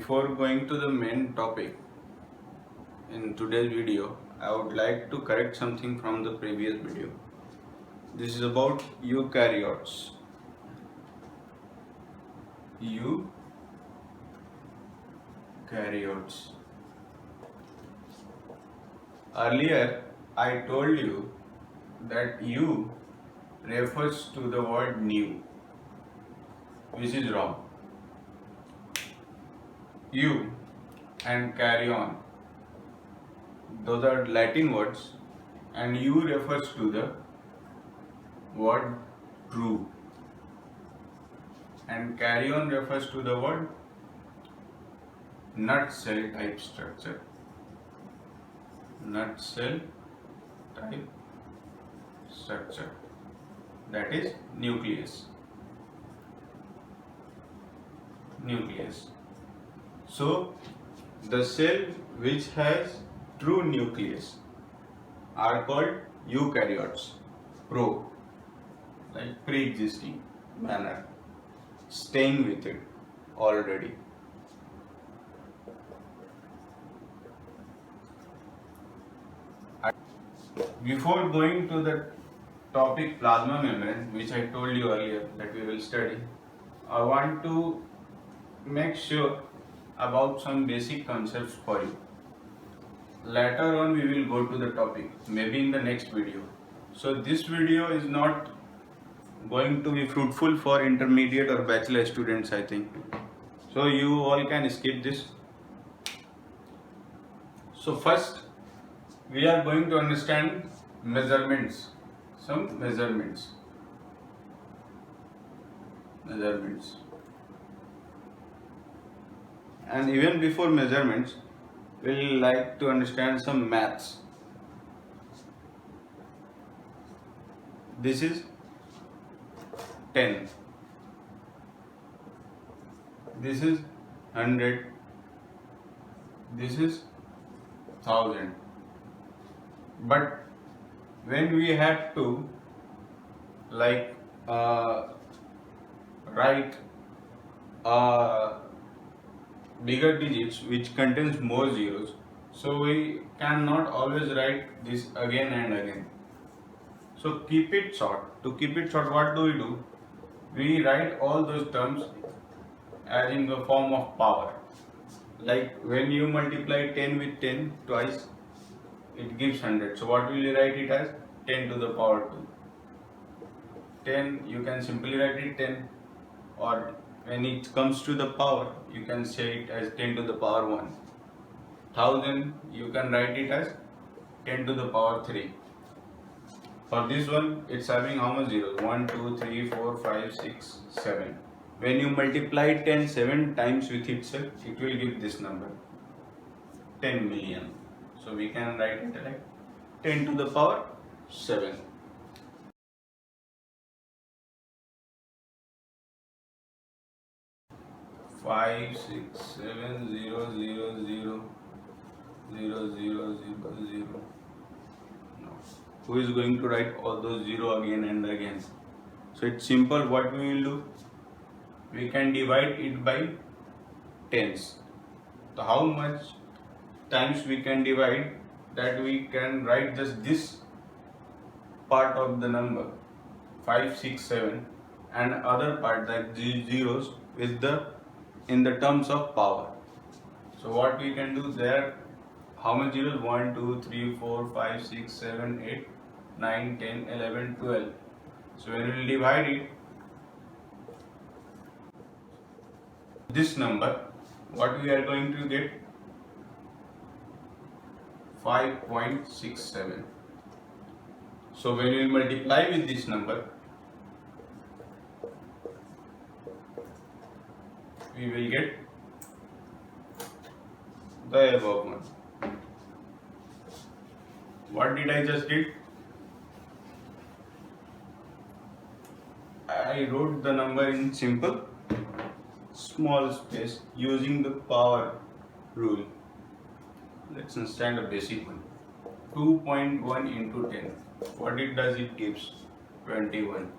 Before going to the main topic in today's video, I would like to correct something from the previous video. This is about eukaryotes. Eukaryotes. Earlier, I told you that "eu" refers to the word "new", which is wrong. "Eu" and "carry on", those are Latin words, and "eu" refers to the word "true", and "carry on" refers to the word nutshell type structure. Nutshell type structure, that is nucleus. So the cell which has true nucleus are called eukaryotes, like pre-existing manner, staying with it already. Before going to the topic plasma membrane, which I told you earlier that we will study, I want to make sure about some basic concepts for you. Later on we will go to the topic, maybe in the next video. So this video is not going to be fruitful for intermediate or bachelor students, I think. So you all can skip this. So first we are going to understand measurements, some measurements. And even before measurements, we'll like to understand some maths. This is 10. This is 100. This is 1000. But when we have to write bigger digits which contains more zeros, so we cannot always write this again and again. So keep it short. To keep it short, what do? We write all those terms as in the form of power. Like when you multiply 10 with 10 twice, it gives 100. So what will you write it as? 10 to the power 2. 10, you can simply write it 10, or when it comes to the power, you can say it as 10 to the power 1. 1000, you can write it as 10 to the power 3. For this one, it's having how much zeros? 1, 2, 3, 4, 5, 6, 7. When you multiply 10 7 times with itself, it will give this number, 10 million. So we can write it like 10 to the power 7. Five, 6, 7, 0, 0, 0, 0, 0, 0, 0. No. Who is going to write all those 0 again and again? So it's simple. What we will do? We can divide it by tens. So how much times we can divide that we can write just this part of the number 5, 6, 7, and other part, like these zeros, with the in the terms of power. So what we can do there, how many zeros? 1, 2, 3, 4, 5, 6, 7, 8, 9, 10, 11, 12. So when we will divide it, this number, what we are going to get? 5.67. So when we multiply with this number, we will get the above one. What did I just did? I wrote the number in simple small space using the power rule. Let's understand a basic one. 2.1 into 10. What it does? It gives 21.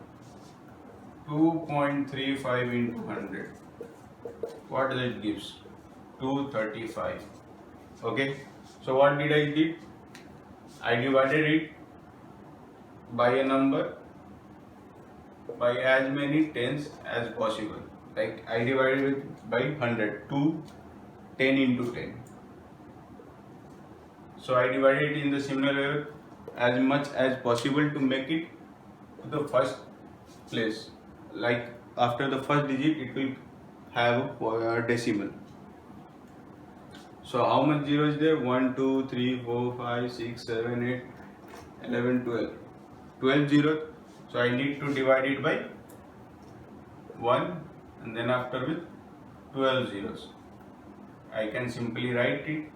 2.35 into 100. What does it gives? 235. Okay, so what did I did? I divided it by a number by as many tens as possible. Like I divided it by 100, 10 into 10. So I divided it in the similar way as much as possible to make it to the first place. Like after the first digit, it will have a decimal. So how much zero is there? 1, 2, 3, 4, 5, 6, 7, 8, 11, 12. 12 zeros. So I need to divide it by 1 and then after with 12 zeros. I can simply write it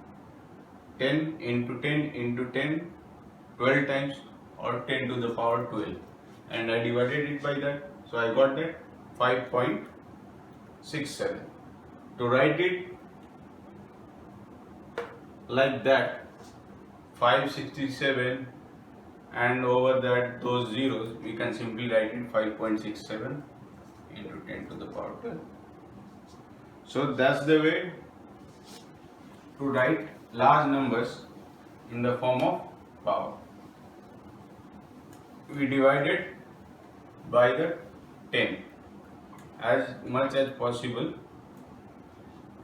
10 into 10 into 10 12 times or 10 to the power 12, and I divided it by that, so I got that 5.67. To write it like that 567 and over that those zeros, we can simply write it 5.67 into 10 to the power 12. So that's the way to write large numbers in the form of power. We divide it by the 10 as much as possible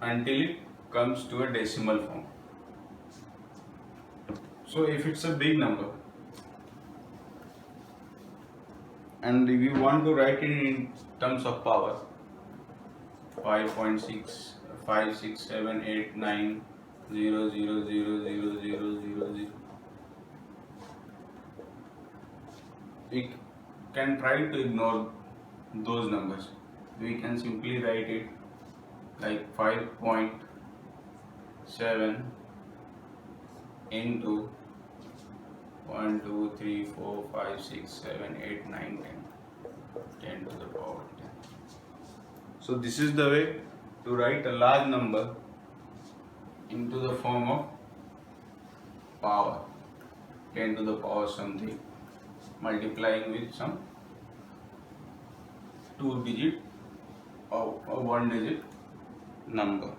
until it comes to a decimal form. So if it's a big number and if you want to write it in terms of power, 5.6, 5, 6, 7, 8, 9, 0, 0, 0, 0, 0, 0, 0. We can try to ignore those numbers. We can simply write it like 5.7 into 1, 2, 3, 4, 5, 6, 7, 8, 9, 10 to the power 10. So this is the way to write a large number into the form of power, 10 to the power something, multiplying with some 2-digit or 1-digit number.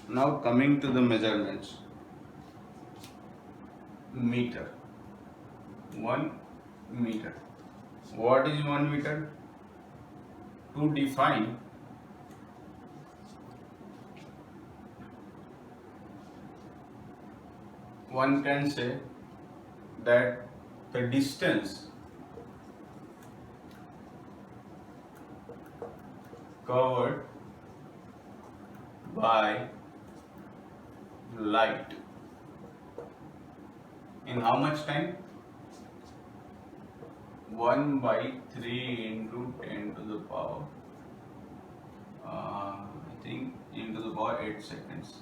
Now coming to the measurements. Meter. 1 meter. What is 1 meter? To define one can say that the distance covered by light in how much time? 1 by 3 into 10 to the power I think into the power 8 seconds.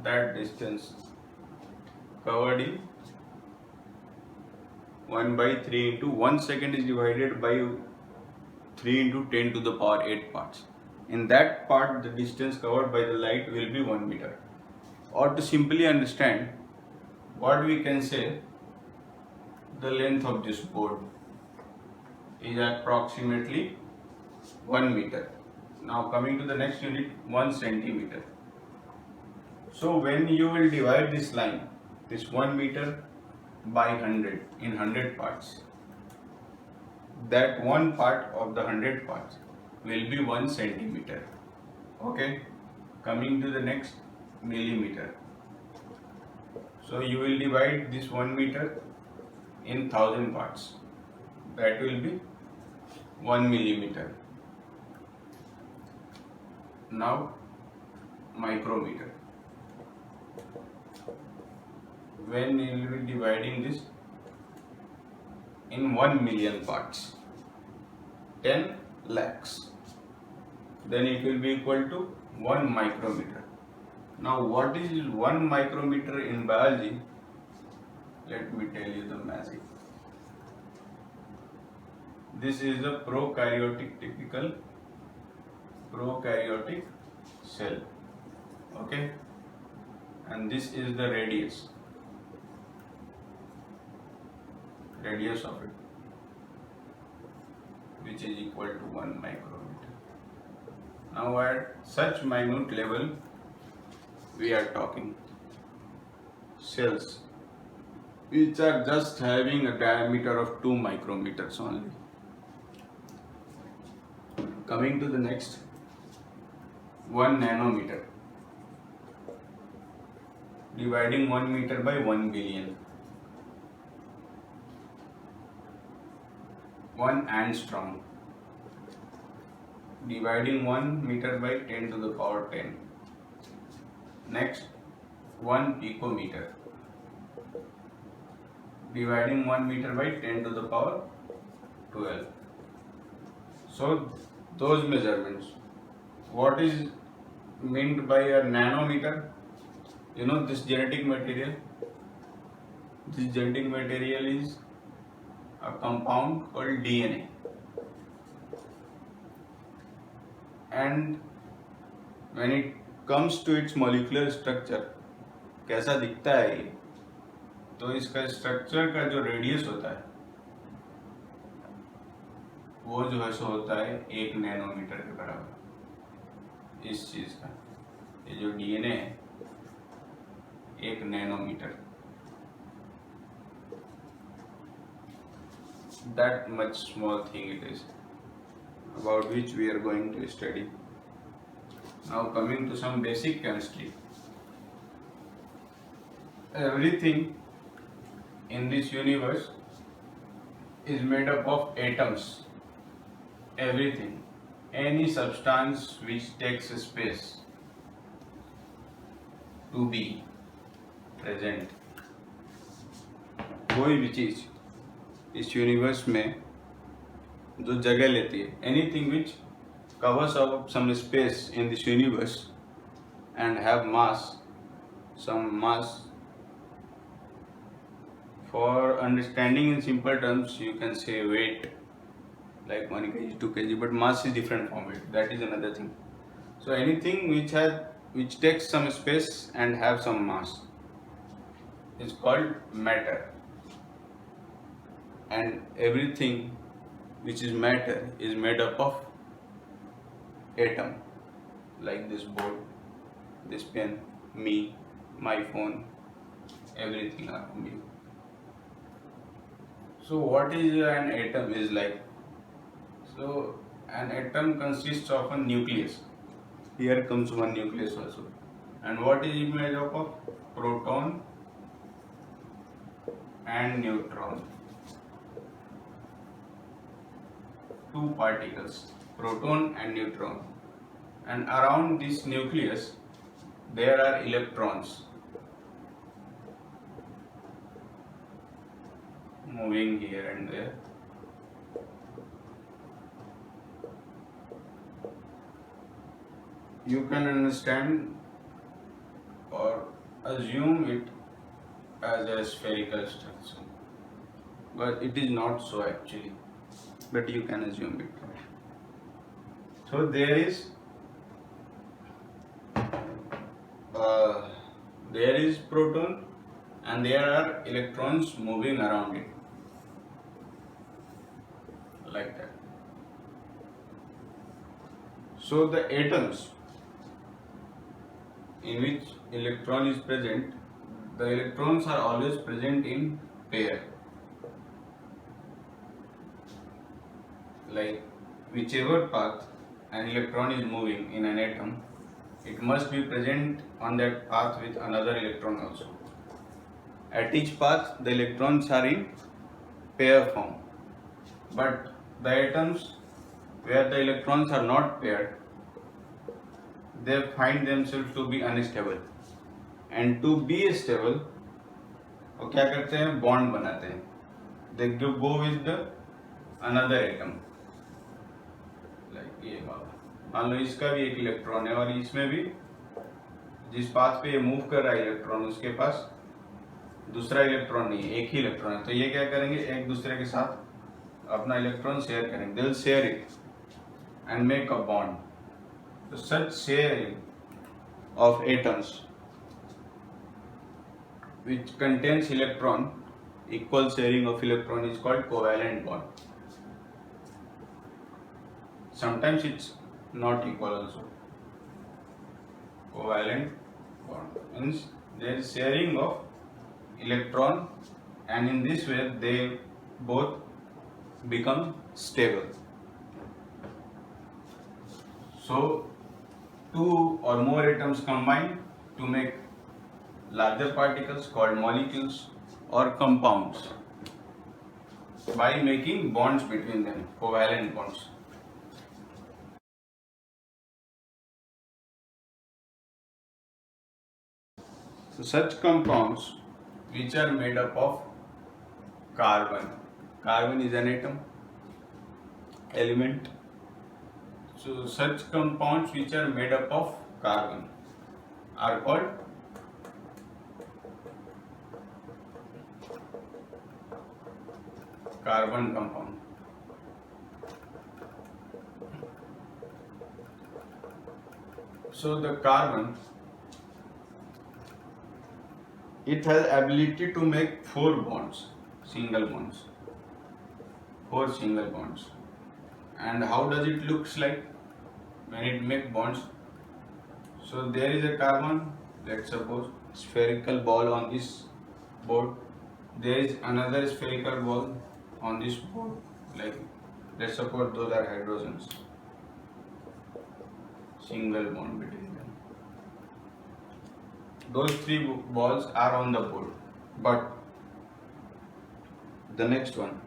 That distance covered in 1 by 3 into 1 second is divided by 3 into 10 to the power 8 parts. In that part, the distance covered by the light will be 1 meter. Or to simply understand, what we can say, the length of this board is approximately 1 meter. Now coming to the next unit, 1 centimeter. So when you will divide this line, this 1 meter by 100 in 100 parts, that one part of the 100 parts will be 1 centimeter. Okay, coming to the next, millimeter. So you will divide this 1 meter in 1000 parts. That will be 1 millimeter. Now micrometer. When you will be dividing this in 1 million parts, 10 lakhs, then it will be equal to 1 micrometer. Now what is 1 micrometer in biology? Let me tell you the magic. This is the typical prokaryotic cell. Okay, and this is the radius of it. which is equal to 1 micrometer. Now at such minute level we are talking cells which are just having a diameter of 2 micrometers only. Coming to the next, 1 nanometer, dividing 1 meter by 1 billion. 1 angstrom, dividing 1 meter by 10 to the power 10. Next, 1 picometer, dividing 1 meter by 10 to the power 12. So those measurements. What is meant by a nanometer? You know this genetic material? This genetic material is a compound called DNA. And when it comes to its molecular structure, कैसा दिखता है ये? तो इसका structure का जो radius होता है वो जो है सो होता है 1 नैनोमीटर के बराबर। इस चीज का ये जो डीएनए है 1 nanometre, that much small thing it is, about which we are going to study. Now coming to some basic chemistry. Everything in this universe is made up of atoms. Everything, any substance which takes space to be present, कोई भी चीज इस universe में जो जगह लेती है, anything which covers up some space in this universe and have mass, some mass. For understanding in simple terms, you can say weight, like 1 kg, 2 kg, but mass is different from weight. That is another thing. So anything which takes some space and have some mass is called matter. And everything which is matter is made up of atom, like this board, this pen, me, my phone, everything around you. So what is an atom is like? So an atom consists of a nucleus. Here comes one nucleus also. And what is it made up of? Proton and neutron. Two particles, proton and neutron. And around this nucleus there are electrons moving here and there. You can understand or assume it as a spherical structure, but it is not so actually, but you can assume it. So there is proton and there are electrons moving around it, like that. So the atoms in which electron is present, the electrons are always present in pair. Like whichever path an electron is moving in an atom, it must be present on that path with another electron also. At each path the electrons are in pair form, but the atoms where the electrons are not paired, they find themselves to be unstable, and to be stable वो क्या करते हैं, bond बनाते हैं. They go with the another atom. Like ये मान लो इसका भी एक इलेक्ट्रॉन है और इसमें भी जिस पाथ पे ये मूव कर रहा है इलेक्ट्रॉन, उसके पास दूसरा इलेक्ट्रॉन नहीं है, एक ही इलेक्ट्रॉन है. तो ये क्या करेंगे, एक दूसरे के साथ अपना इलेक्ट्रॉन शेयर करेंगे. They'll share it and make a bond. So such sharing of atoms which contains electron, equal sharing of electron is called covalent bond. sometimes it's not equal also. Covalent bond means there is sharing of electron, and in this way they both become stable. So two or more atoms combine to make larger particles called molecules or compounds by making bonds between them, covalent bonds. So such compounds which are made up of carbon. Carbon is an atom, element. So such compounds which are made up of carbon are called carbon compound. So the carbon, it has ability to make four bonds, single bonds, four single bonds. And how does it looks like when it make bonds? So there is a carbon, let's suppose spherical ball on this board. There is another spherical ball on this board, like let's suppose those are hydrogens. Single bond between them. Those three balls are on the board, but the next one,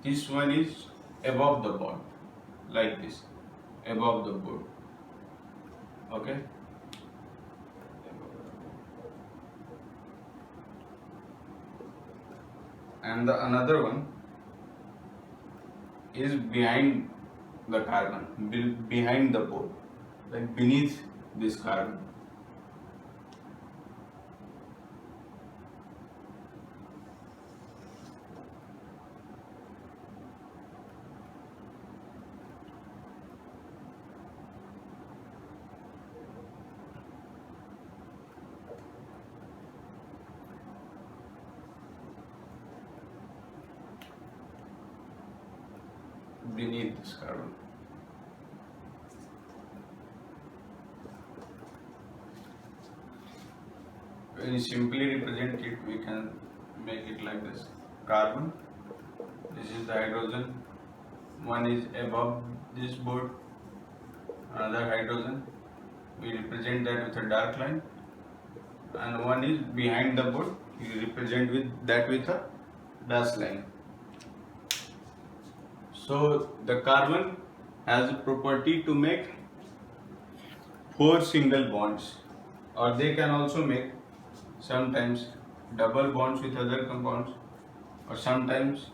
this one is above the board, like this, above the board. Okay. And the another one is behind the carbon, behind the board, like beneath this carbon. Beneath this carbon. Very simply represent it, we can make it like this. Carbon, this is the hydrogen, one is above this board, another hydrogen, we represent that with a dark line, and one is behind the board, we represent with that with a dashed line. So the carbon has a property to make four single bonds, or they can also make sometimes double bonds with other compounds, or sometimes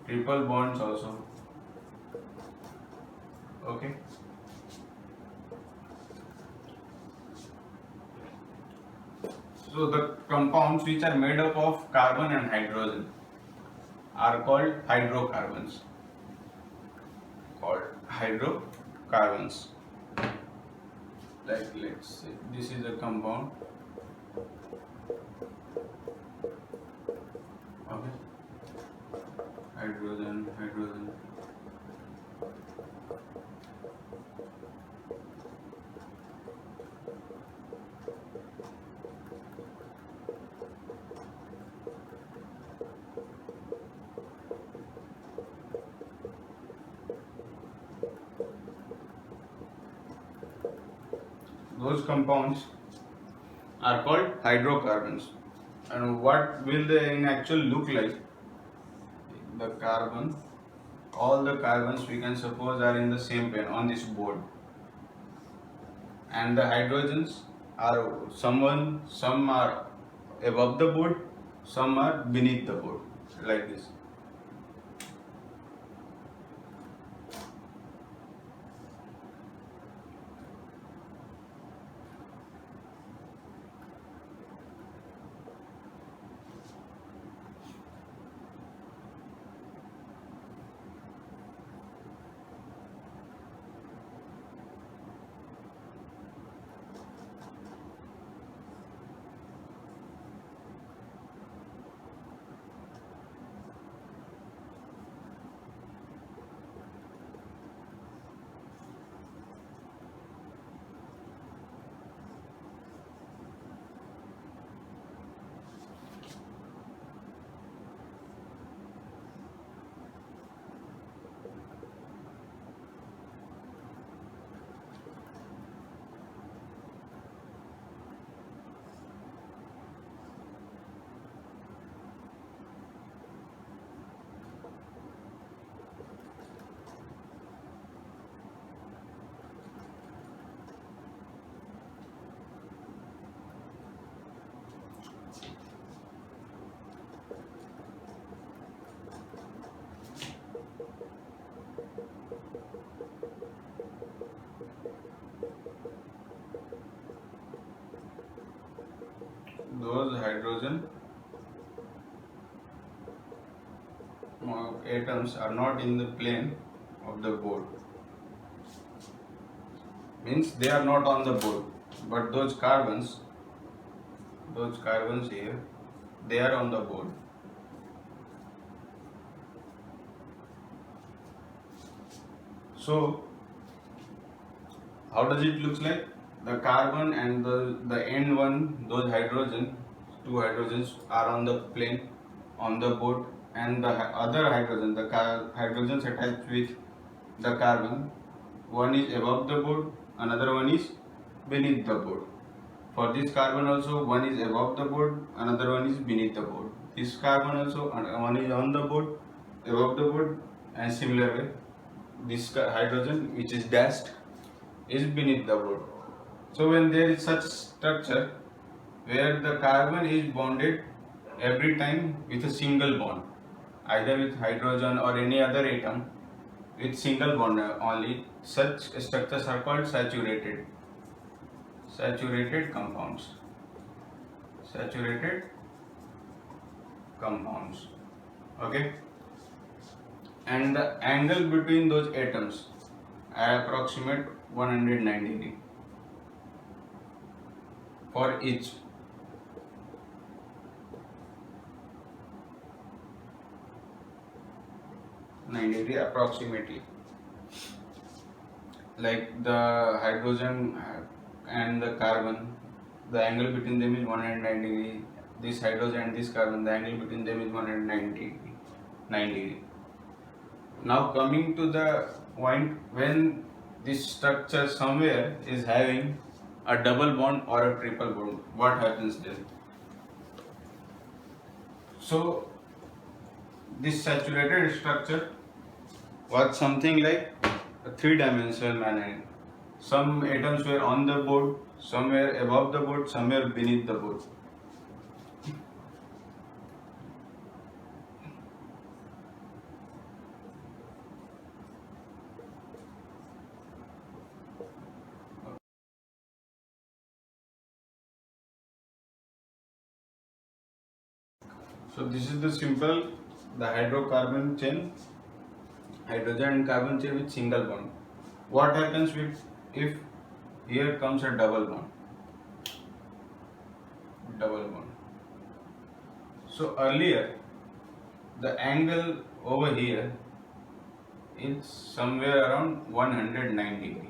triple bonds also. Okay. So the compounds which are made up of carbon and hydrogen are called hydrocarbons. Like let's say this is a compound. Okay. Hydrogen. Those compounds are called hydrocarbons. And what will they in actual look like? The carbon, all the carbons we can suppose are in the same plane on this board, and the hydrogens are some are above the board, some are beneath the board, like this. those hydrogen atoms are not in the plane of the board, means they are not on the board, but those carbons here, they are on the board. So how does it look like? The carbon and the end one, those two hydrogens are on the plane on the board, and the other hydrogen, the hydrogens attached with the carbon, one is above the board, another one is beneath the board. For this carbon also, one is above the board, another one is beneath the board. This carbon also, one is on the board, above the board, and similar way, this hydrogen which is dashed is beneath the board. So when there is such structure where the carbon is bonded every time with a single bond, either with hydrogen or any other atom with single bond only, such structures are called saturated compounds. Saturated compounds. Okay. And the angle between those atoms are approximate 190 degree for each. Degree approximately. Like the hydrogen and the carbon, the angle between them is 190 degree. This hydrogen and this carbon, the angle between them is 190 degree. Now coming to the point, when this structure somewhere is having a double bond or a triple bond, what happens then? So this saturated structure was something like a three-dimensional manner. Some atoms were on the board, some were above the board, some were beneath the board. So this is the hydrocarbon chain, hydrogen and carbon chain with single bond. What happens if here comes a double bond? So earlier the angle over here is somewhere around 190 degree,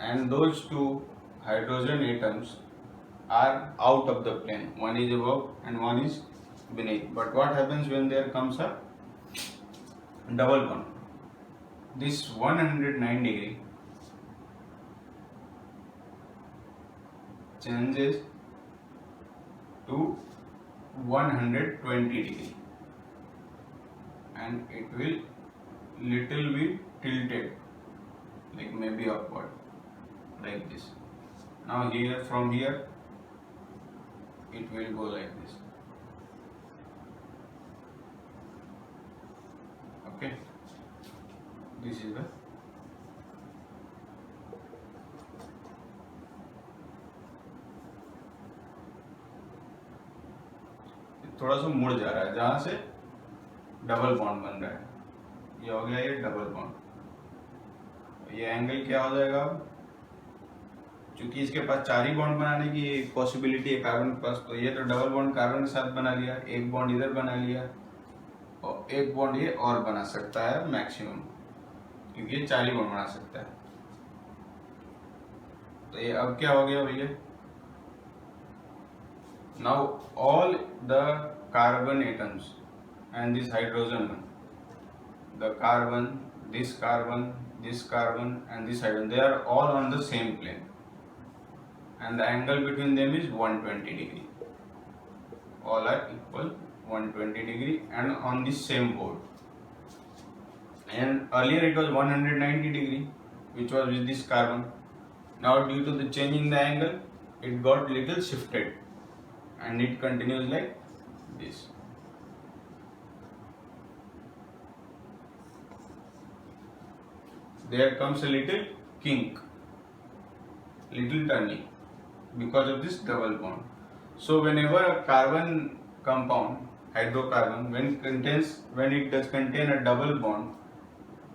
and those two hydrogen atoms are out of the plane. One is above and one is beneath. But what happens when there comes a double bond? This 109 degree changes to 120 degree, and it will little bit tilted, like maybe upward, like this. Now here, from here, it will go like this. Okay, this is the थोड़ा सा मुड़ जा रहा है, जहां से double bond बन रहा है, ये हो गया ये डबल बॉन्ड। ये एंगल क्या हो जाएगा अब, क्योंकि इसके पास चार ही बॉन्ड बनाने की पॉसिबिलिटी है कार्बन के पास, तो ये तो डबल बॉन्ड कार्बन के साथ बना लिया, एक बॉन्ड इधर बना लिया और एक बॉन्ड ये और बना सकता है मैक्सिमम, क्योंकि ये चार ही बॉन्ड बना सकता है। तो ये अब क्या हो गया भैया, now all the carbon atoms and this hydrogen one, the carbon, this carbon, this carbon and this hydrogen, they are all on the same plane, and the angle between them is 120 degree. All are equal 120 degree and on the same board. And earlier it was 190 degree, which was with this carbon. Now due to the change in the angle, it got little shifted and it continues like this. there comes a little kink, little turning because of this double bond. So whenever a carbon compound, hydrocarbon, when it does contain a double bond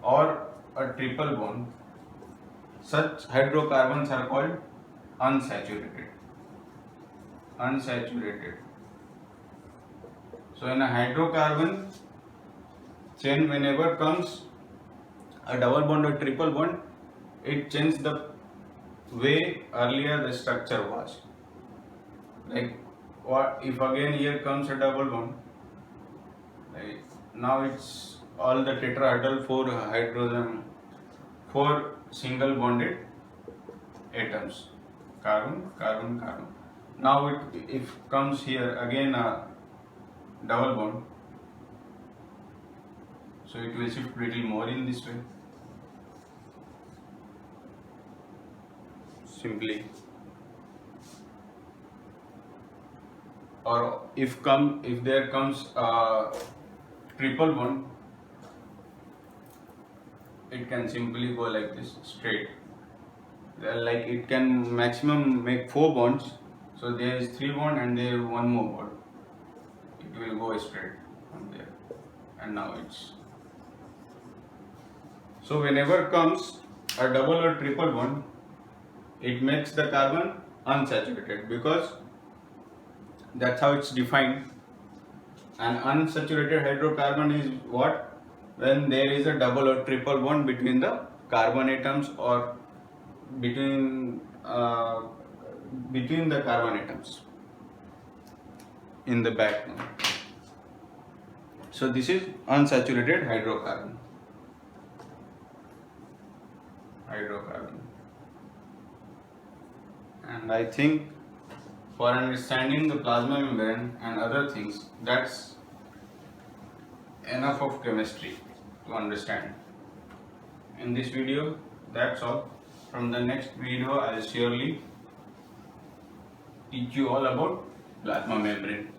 or a triple bond, such hydrocarbons are called unsaturated. Unsaturated. So in a hydrocarbon chain, whenever comes a double bond or triple bond, it changes the way earlier the structure was. Like what if again here comes a double bond, like now it's all the tetrahedral four single bonded atoms, carbon, carbon, carbon. Now if comes here again a double bond, so it will shift little more in this way. Simply. Or if there comes a triple bond, it can simply go like this straight. Like it can maximum make 4 bonds. So there is 3 bond and there is one more bond. It will go straight from there. And now it's. So whenever comes a double or triple bond, it makes the carbon unsaturated, because that's how it's defined. An unsaturated hydrocarbon is what? When there is a double or triple bond between the carbon atoms or between the carbon atoms in the background. So this is unsaturated hydrocarbon. And I think for understanding the plasma membrane and other things, that's enough of chemistry to understand. In this video, that's all. From the next video, I'll surely teach you all about plasma membrane.